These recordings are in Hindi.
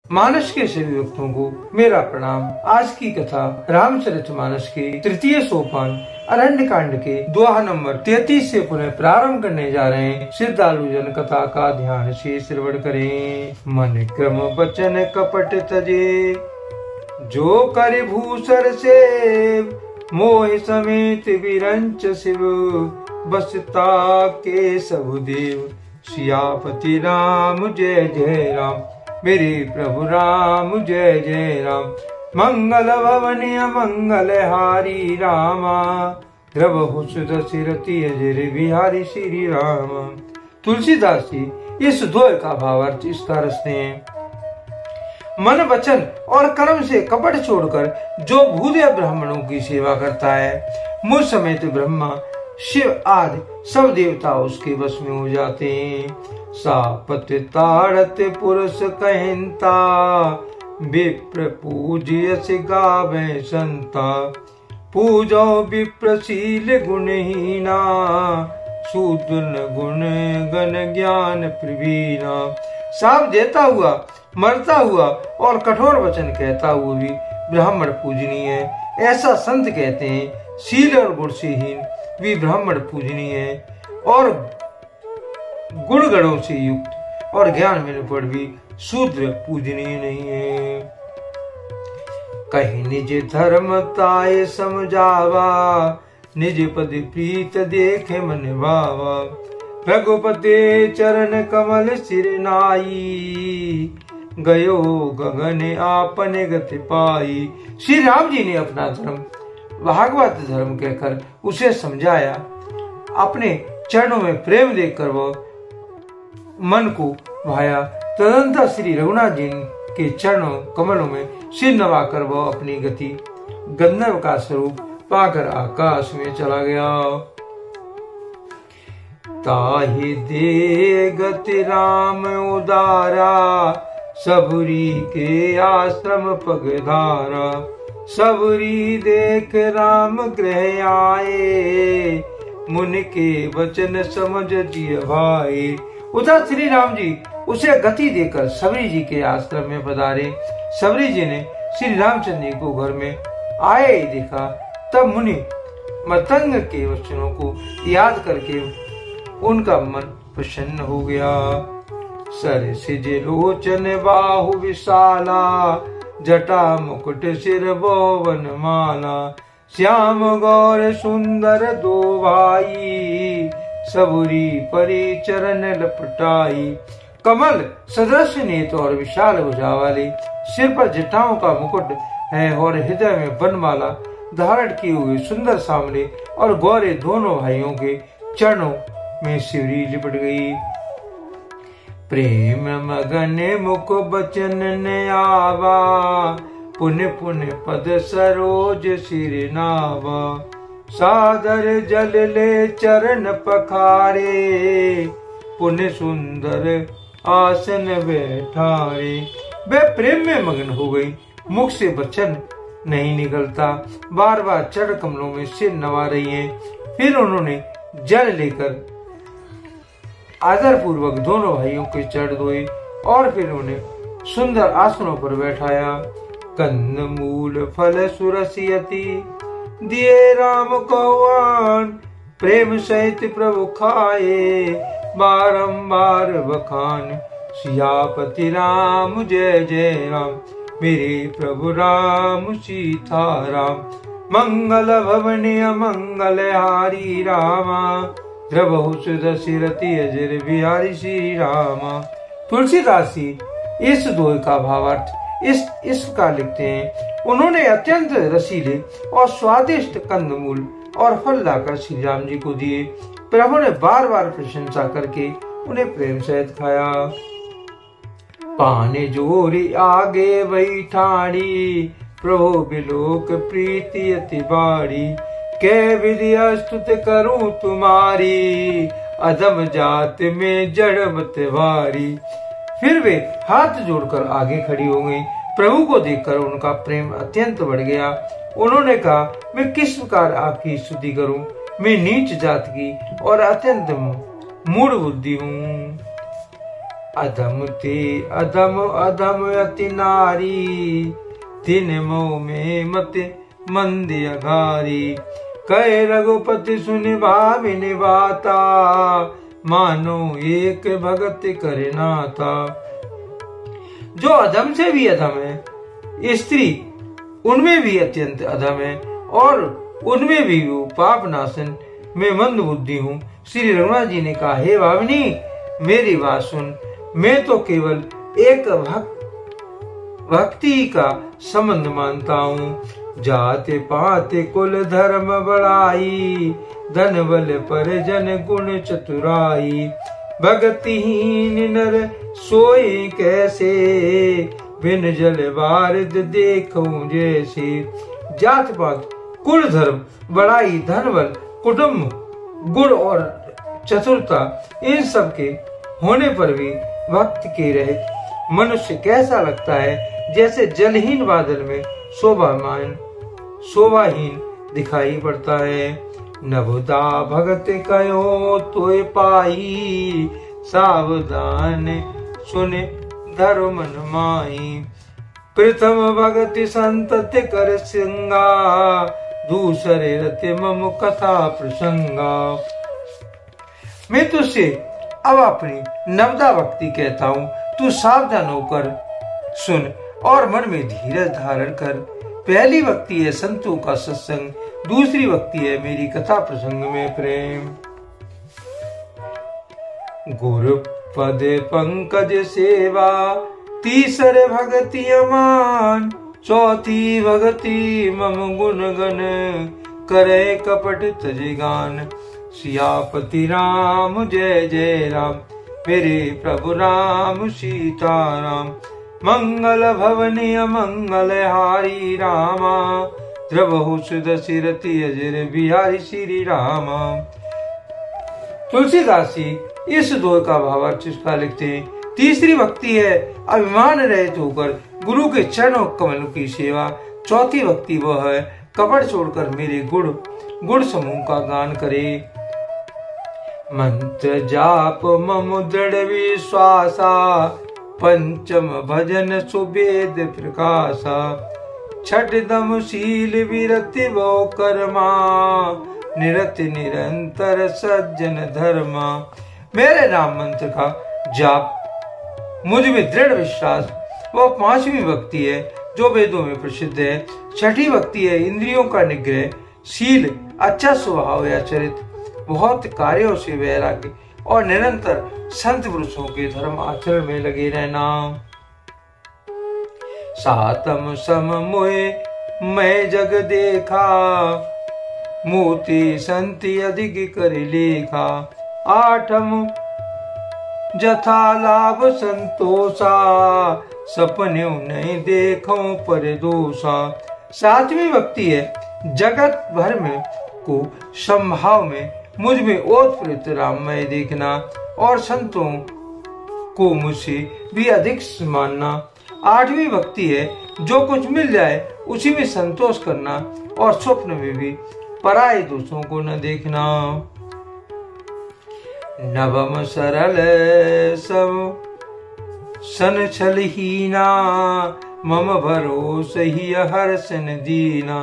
मानस के सभी भक्तों को मेरा प्रणाम। आज की कथा रामचरितमानस के तृतीय सोपान अरण्य कांड के दोहा नंबर 33 से पुनः प्रारंभ करने जा रहे हैं। श्रद्धालु जन कथा का ध्यान से श्रवण करें। मन क्रम वचन कपट तजे, जो कर भूसर से मोह समेत विरंच शिव, बसता के सब देव। सियापति राम जय जय राम, मेरे प्रभु राम जय जय राम। मंगल भवनीय मंगल हारी रामा, द्रवहु सुदशरथी अजर बिहारी श्री राम। तुलसीदास जी इस दोहे का भावार्थ इस तरह रचते हैं। मन वचन और कर्म से कपट छोड़कर जो भूदेव ब्राह्मणों की सेवा करता है, मुझ समेत ब्रह्मा शिव आदि सब देवता उसके वश में हो जाते हैं। सापत ताड़त पुरुष कहता, विप्र पूज्यस गावे संता। पूजो विप्रशील गुणहीना, शूद्र गुण गण ज्ञान प्रवीणा। साप देता हुआ, मरता हुआ और कठोर वचन कहता हुआ भी ब्राह्मण पूजनीय है, ऐसा संत कहते हैं। शील और गुण से हीन भी ब्राह्मण पूजनीय है, और गुण गणों से युक्त और ज्ञान मिलने पर भी शूद्र पूजनीय नहीं है। कहीं निज धर्म ताय समझावा, निज पद प्रीत देखे मन भावा। रघुपते चरण कमल सिर नाई, गयो गगन आपने गति पाई। श्री राम जी ने अपना धर्म भागवत धर्म कहकर उसे समझाया। अपने चरणों में प्रेम देखकर वो मन को भाया। तदंतर श्री रघुनाथ जी के चरणों कमलों में सिर नवाकर वो अपनी गति गंधर्व का स्वरूप पाकर आकाश में चला गया। ताहि दे गति राम उदारा, सबरी के आश्रम पगधारा। सबरी देख राम गृह आए, मुनि के वचन समझ जिय भाई। उधर श्री राम जी उसे गति देकर सबरी जी के आश्रम में पधारे। सबरी जी ने श्री रामचंद्र जी को घर में आए देखा। तब मुनि मतंग के वचनों को याद करके उनका मन प्रसन्न हो गया। सर सिज लोचन बाहु विशाला, जटा मुकुट सिर बोवन माला। श्याम गौर सुंदर दो भाई, सबरी परी चरण लपटाई। कमल सदृश नेत्र और विशाल भुजा वाले, सिर पर जटाओं का मुकुट है और हृदय में वनमाला धारण किए हुए सुंदर सामने और गौरे दोनों भाइयों के चरणों में शिवरी लिपट गई। प्रेम मगन मुख बचन न आवा, पुण्य पुण्य पद सरोज सिर नावा। सादर जल ले चरण पखारे, पुण्य सुंदर आसन बैठारे। वे प्रेम में मगन हो गई, मुख से वचन नहीं निकलता, बार बार चरण कमलों में सिर नवा रही हैं। फिर उन्होंने जल लेकर आदर पूर्वक दोनों भाइयों के चरण धोए और फिर उन्हें सुंदर आसनों पर बैठाया। कंद मूल फल सुरसियति, दिए राम को आन। प्रेम सहित प्रभु खाए, बारंबार बखान। सियापति राम जय जय राम, मेरे प्रभु राम सीता राम। मंगल भवनीय मंगल हारी रामा, द्रवहु सुदशरथी अजर बिहारी श्री रामा। तुलसीदास जी इस दोहे का भावार्थ इस प्रकार लिखते हैं। उन्होंने अत्यंत रसीले और स्वादिष्ट कंदमूल और फल लाकर श्री राम जी को दिए। प्रभु ने बार बार प्रशंसा करके उन्हें प्रेम सहित खाया। पाने जोरी आगे बैठाड़ी, प्रभु बिलोक प्रीति अति बाड़ी। कै विधि स्तुत करूं तुम्हारी, अधम जात में जड़ मत भारी। फिर वे हाथ जोड़कर आगे खड़ी हो गई। प्रभु को देखकर उनका प्रेम अत्यंत बढ़ गया। उन्होंने कहा, मैं किस प्रकार आपकी स्तुति करूं? मैं नीच जात की और अत्यंत मूढ़ बुद्धि हूँ। अधम ते अधम अधम अति नारी, दिन मोह में मत मंद अघारी। कहे रघुपति सुनि भामिनि बाता, मानो एक भगत करे नाता। जो अधम से भी अधम है, स्त्री उनमें भी अत्यंत अधम है, और उनमें भी वो पाप नाशन में मंद बुद्धि हूँ। श्री रघुनाथ जी ने कहा, हे भामिनी मेरी बात सुन, मैं तो केवल एक भक्ति का संबंध मानता हूँ। जाते पाते कुल धर्म बढ़ाई, धन बल पर जन गुण चतुराई। भक्तिहीन नर सोए कैसे, बिन जल बारिद देखूं जैसे। जात पात कुल धर्म बढ़ाई, धन बल कुटुंब गुण और चतुरता, इन सब के होने पर भी भक्त के रहित मनुष्य कैसा लगता है, जैसे जलहीन बादल में शोभाहीन दिखाई पड़ता है। नभुदा भगत कयो तोय पाई, सावधान सुने धर्म मन माई। प्रथम भगति संतति कर सिंगा, दूसरे रति मम कथा प्रसंगा। मैं तुझसे अब अपनी नवदा भक्ति कहता हूँ, तू सावधान होकर सुन और मन में धीरज धारण कर। पहली भक्ति है संतों का सत्संग, दूसरी भक्ति है मेरी कथा प्रसंग में प्रेम। गुरु पद पंकज सेवा, तीसरे भक्ति अमान। चौथी भक्ति मम गुण गण, करे कपट तज गान। सियापति राम जय जय राम, मेरे प्रभु राम सीताराम। मंगल भवनी अमंगल हारी रामा, द्रवहु सुदसी रति अजर बिहारी श्री रामा। तुलसीदास जी इस दोहे का भावार्थ इसका लिखते हैं। तीसरी भक्ति है अभिमान रहित होकर गुरु के चरणों कमलों की सेवा। चौथी भक्ति वह है कपट छोड़कर मेरे गुण समूह का गान करे। मंत्र जाप मम दृढ़ विश्वासा, पंचम भजन सुवेद प्रकाशा। छठ दम शील विरति वो कर्मा, निरति निरंतर सज्जन धर्मा। मेरे नाम मंत्र का जाप, मुझ में दृढ़ विश्वास, वह पांचवी भक्ति है जो वेदों में प्रसिद्ध है। छठी भक्ति है इंद्रियों का निग्रह, शील अच्छा स्वभाव या चरित्र, बहुत कार्यों से वैराग्य और निरंतर संत पुरुषों के धर्म आचरण में लगे रहना। सातम सम मोहे मैं जग देखा, मोती संति अधिक कर लेखा। आठम जथा लाभ संतोषा, सपने नहीं देखो पर दोषा। सातवीं भक्ति है जगत भर में को संभाव में मुझ में ओतप्रोत राममय देखना और संतों को मुझसे भी अधिक मानना। आठवीं भक्ति है जो कुछ मिल जाए उसी में संतोष करना और स्वप्न में भी पराये दोषों को न देखना। नवम सरल सब सन छलहीना, मम भरोस ही हर्षन दीना।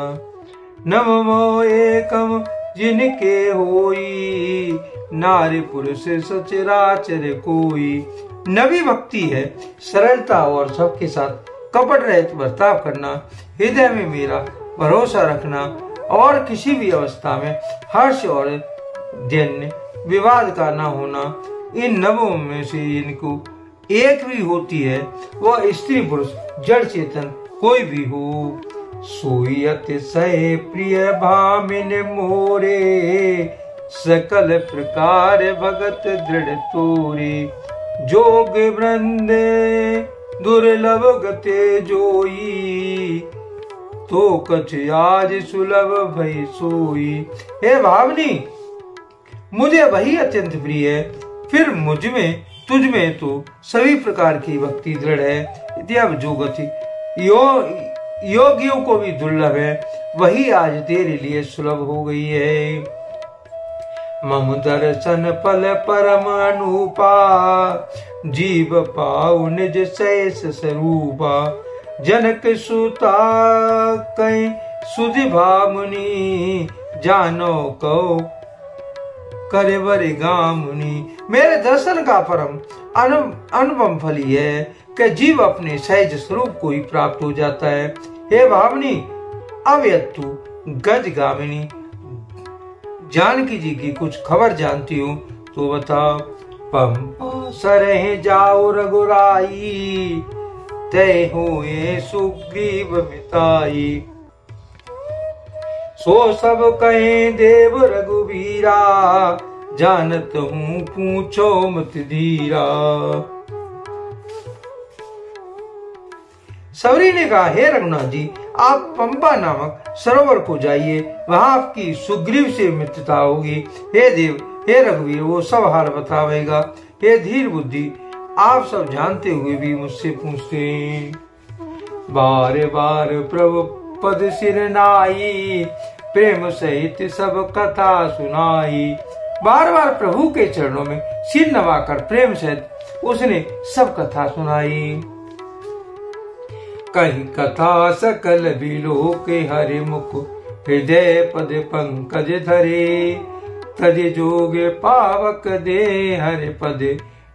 नवमो एकम जिनके होई, नारी पुरुष सचराचर कोई। नवी भक्ति है सरलता और सबके साथ कपट रहित बर्ताव करना, हृदय में मेरा भरोसा रखना और किसी भी अवस्था में हर्ष और दैन्य विवाद का न होना। इन नवों में से इनको एक भी होती है, वह स्त्री पुरुष जड़ चेतन कोई भी हो। सोई अतिशय प्रिय भामिन मोरे, सकल प्रकार भगत दृढ़ तोरे। जोग वृंद दुर्लभ गते जोई, तो कछ आज सुलभ भई सोई। हे भावनी, मुझे वही अत्यंत प्रिय है, फिर मुझ में तुझ में तो सभी प्रकार की भक्ति दृढ़ है। इत्यादि जो गति योगियों को भी दुर्लभ है, वही आज तेरे लिए सुलभ हो गई है। मम दर्शन फल परम अनूपा, जीव पाऊ निज शेष स्वरूपा। जनक सुता कई सुधि भामुनि, जानो कहो करे बरे गामुनि। मेरे दर्शन का परम अनुपम फल है कि जीव अपने सहज स्वरूप को ही प्राप्त हो जाता है। हे भावनी, अब यदि तू गज गामिनी जानकी जी की कुछ खबर जानती हो तो बता। पंपा सरह जाओ रघुराई, तय हुए सुग्रीव मिताई। सो सब कहे देव रघुवीरा, जानत हूँ पूछो मत धीरा। सबरी ने कहा, हे रघुनाथ जी, आप पंपा नामक सरोवर को जाइए, वहां आपकी सुग्रीव से मित्रता होगी। हे देव, हे रघुवीर, वो सब हाल बतावेगा। हे धीर बुद्धि, आप सब जानते हुए भी मुझसे पूछते हैं। बार बार प्रभु पद सिर नाई, प्रेम सहित सब कथा सुनाई। बार बार प्रभु के चरणों में सिर नवाकर प्रेम सहित उसने सब कथा सुनाई। कही कथा सकल बिलो के हरि मुख, हृदय पद पंकज धरे। तज जोगे पावक दे हरि पद,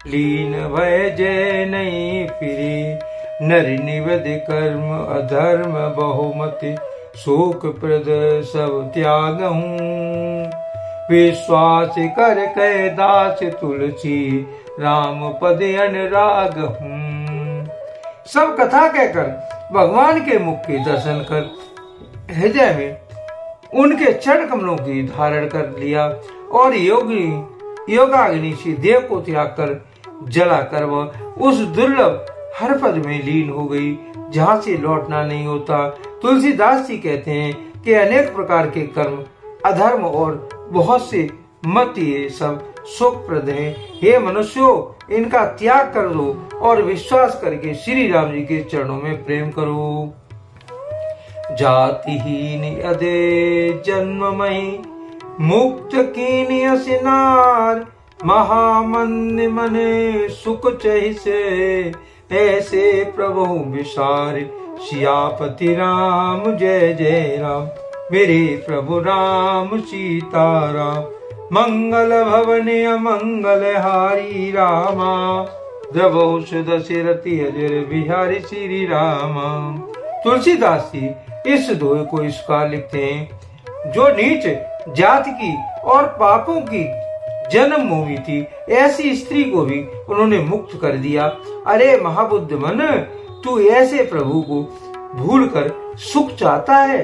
लीन भय जय नहीं फिरे। नर निवद कर्म अधर्म बहुमति, शोक प्रद सब त्याग हूँ। विश्वास कर कह दास तुलसी, राम पद अनुराग हूँ। सब कथा कहकर भगवान के मुख के दर्शन कर हृदय में उनके चरण कमलों की धारण कर लिया और योगाग्नि से देव को त्याग कर जलाकर वह उस दुर्लभ हर पद में लीन हो गई जहाँ से लौटना नहीं होता। तुलसीदास जी कहते हैं कि अनेक प्रकार के कर्म अधर्म और बहुत से मत ये सब सुखप्रद हैं। हे मनुष्यों, इनका त्याग कर दो और विश्वास करके श्री राम जी के चरणों में प्रेम करो। जातिहीन अदे जन्ममयी, मुक्त कीनी असिनार। महामंद मने सुख चहिसे, ऐसे प्रभु विसार। सियापति राम जय जय राम, मेरे प्रभु राम सीताराम। मंगल भवने अमंगल हारी रामा, द्रवौष दशरथी अजर बिहारी श्री रामा। तुलसीदास जी इस दोहे को इस प्रकार लिखते हैं। जो नीच जाति की और पापों की जन्म भूमि थी, ऐसी स्त्री को भी उन्होंने मुक्त कर दिया। अरे महाबुद्ध मन, तू ऐसे प्रभु को भूलकर सुख चाहता है।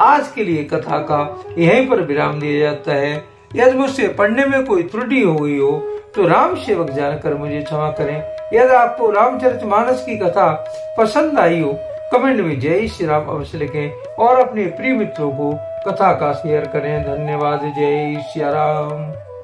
आज के लिए कथा का यहीं पर विराम दिया जाता है। यदि मुझसे पढ़ने में कोई त्रुटि हो गई हो तो राम सेवक जानकर मुझे क्षमा करें। यदि आपको रामचरितमानस की कथा पसंद आई हो, कमेंट में जय श्री राम अवश्य लिखें और अपने प्रिय मित्रों को कथा का शेयर करें। धन्यवाद। जय श्री राम।